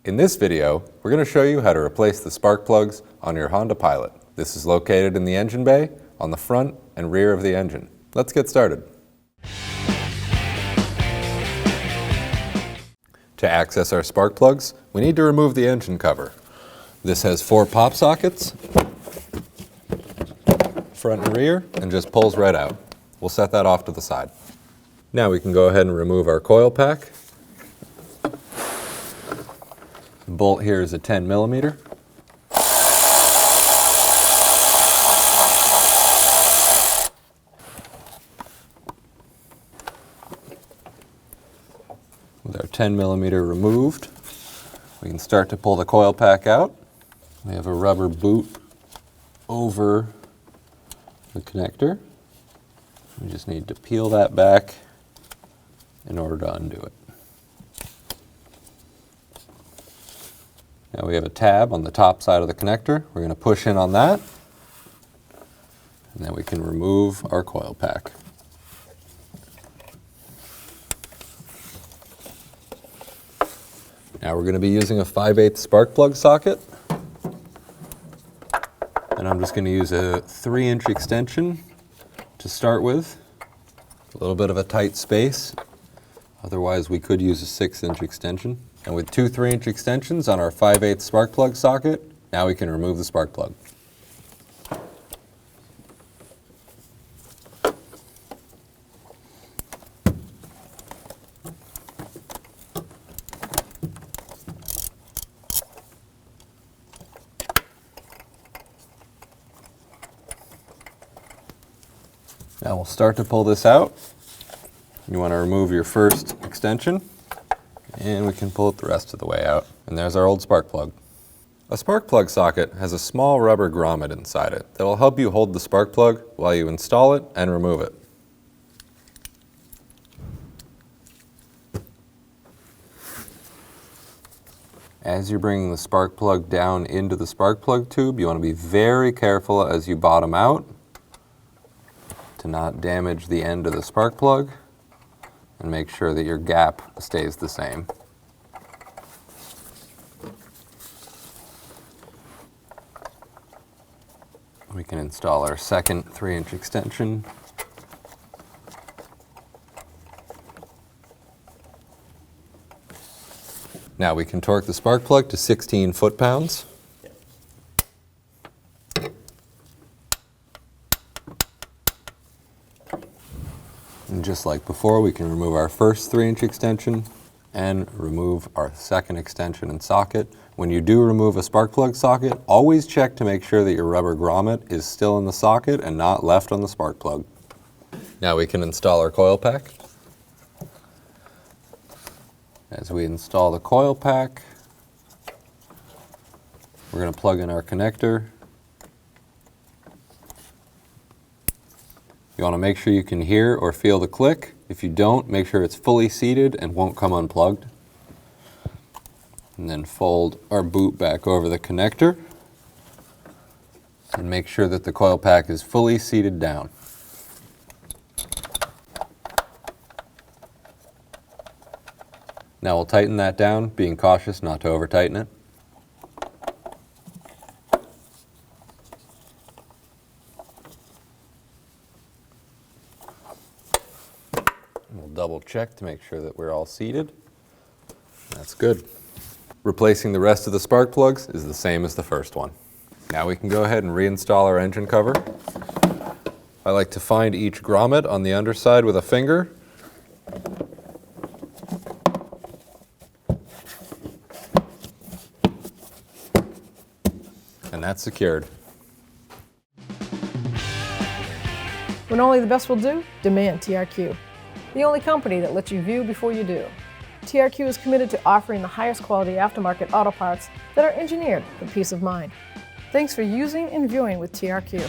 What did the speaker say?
In this video, we're going to show you how to replace the spark plugs on your Honda Pilot. This is located in the engine bay, on the front and rear of the engine. Let's get started. To access our spark plugs, we need to remove the engine cover. This has 4 pop sockets, front and rear, and just pulls right out. We'll set that off to the side. Now we can go ahead and remove our coil pack. The bolt here is a 10 millimeter. With our 10 millimeter removed, we can start to pull the coil pack out. We have a rubber boot over the connector. We just need to peel that back in order to undo it. Now we have a tab on the top side of the connector. We're going to push in on that, and then we can remove our coil pack. Now we're going to be using a 5/8 spark plug socket, and I'm just going to use a 3-inch extension to start with. A little bit of a tight space, otherwise we could use a 6-inch extension. And with 2 3-inch extensions on our 5/8 spark plug socket, now we can remove the spark plug. Now we'll start to pull this out. You want to remove your first extension, and we can pull it the rest of the way out. And there's our old spark plug. A spark plug socket has a small rubber grommet inside it that will help you hold the spark plug while you install it and remove it. As you're bringing the spark plug down into the spark plug tube, you want to be very careful as you bottom out to not damage the end of the spark plug, and make sure that your gap stays the same. We can install our second 3-inch extension. Now we can torque the spark plug to 16 foot-pounds. And just like before, we can remove our first 3-inch extension and remove our second extension and socket. When you do remove a spark plug socket, always check to make sure that your rubber grommet is still in the socket and not left on the spark plug. Now we can install our coil pack. As we install the coil pack, we're going to plug in our connector. You want to make sure you can hear or feel the click. If you don't, make sure it's fully seated and won't come unplugged. And then fold our boot back over the connector and make sure that the coil pack is fully seated down. Now we'll tighten that down, being cautious not to over tighten it. We'll double check to make sure that we're all seated. That's good. Replacing the rest of the spark plugs is the same as the first one. Now we can go ahead and reinstall our engine cover. I like to find each grommet on the underside with a finger. And that's secured. When only the best will do, demand TRQ. The only company that lets you view before you do. TRQ is committed to offering the highest quality aftermarket auto parts that are engineered for peace of mind. Thanks for using and viewing with TRQ.